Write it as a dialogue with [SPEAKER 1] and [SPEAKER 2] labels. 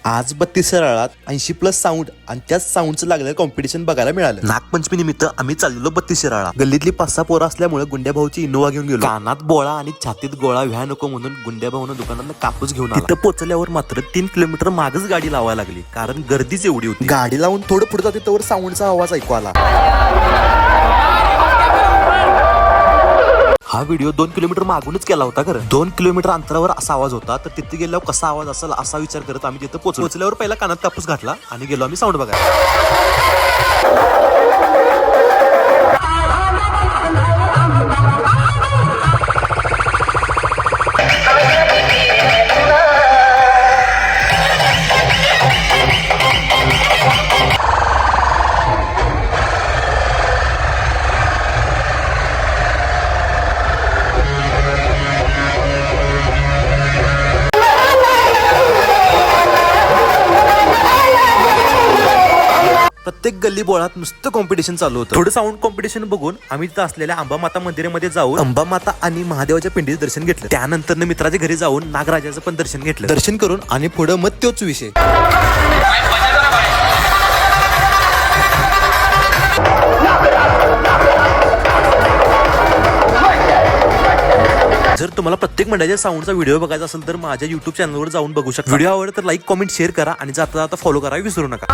[SPEAKER 1] आज 32 सरळात 80+ साऊंड आणि त्याच साऊंडचं लागलेलं कॉम्पिटिशन बघायला मिळालं. नागपंचमी निमित्त आम्ही चाललेलो 32 शिराळा. गल्लीतली 5-6 पोरं असल्यामुळे गुंड्या भाऊची इनोवा घेऊन गेलो. कानात बोळा आणि छातीत गोळा व्हाय नको म्हणून गुंड्या भाऊनं दुकानात कापूस घेऊन आला. तिथं पोहोचल्यावर मात्र 3 किलोमीटर मागच गाडी लावायला लागली, कारण गर्दीच एवढी होती. गाडी लावून थोडं पुढे जाते तोवर साऊंडचा आवाज ऐकू आला. हा व्हिडिओ 2 किलोमीटर मागूनच केला होता. खरं 2 किलोमीटर अंतरावर असा आवाज होता, तर तिथे गेल्यावर कसा आवाज असेल असा विचार करत आम्ही तिथे पोहोचल्यावर पहिला कानात कापूस घातला आणि गेलो आम्ही साऊंड बघायला. प्रत्येक गल्ली बोळात नुसतं कॉम्पिटिशन चालू होतं. थोडं साऊंड कॉम्पिटिशन बघून आम्ही तिथं असलेल्या अंबामाता मंदिरामध्ये जाऊन अंबामाता आणि महादेवाच्या पिंडीचं दर्शन घेतलं. त्यानंतर मित्राच्या घरी जाऊन नागराजाचं पण दर्शन घेतलं. दर्शन करून आणि पुढं मग तोच विषय. जर तुम्हाला प्रत्येक मंडळाच्या साऊंडचा व्हिडिओ बघायचा असेल तर माझ्या युट्यूब चॅनलवर जाऊन बघू शकता. व्हिडिओ आवडला तर लाईक, कमेंट, शेअर करा आणि जाता जाता फॉलो करा विसरू नका.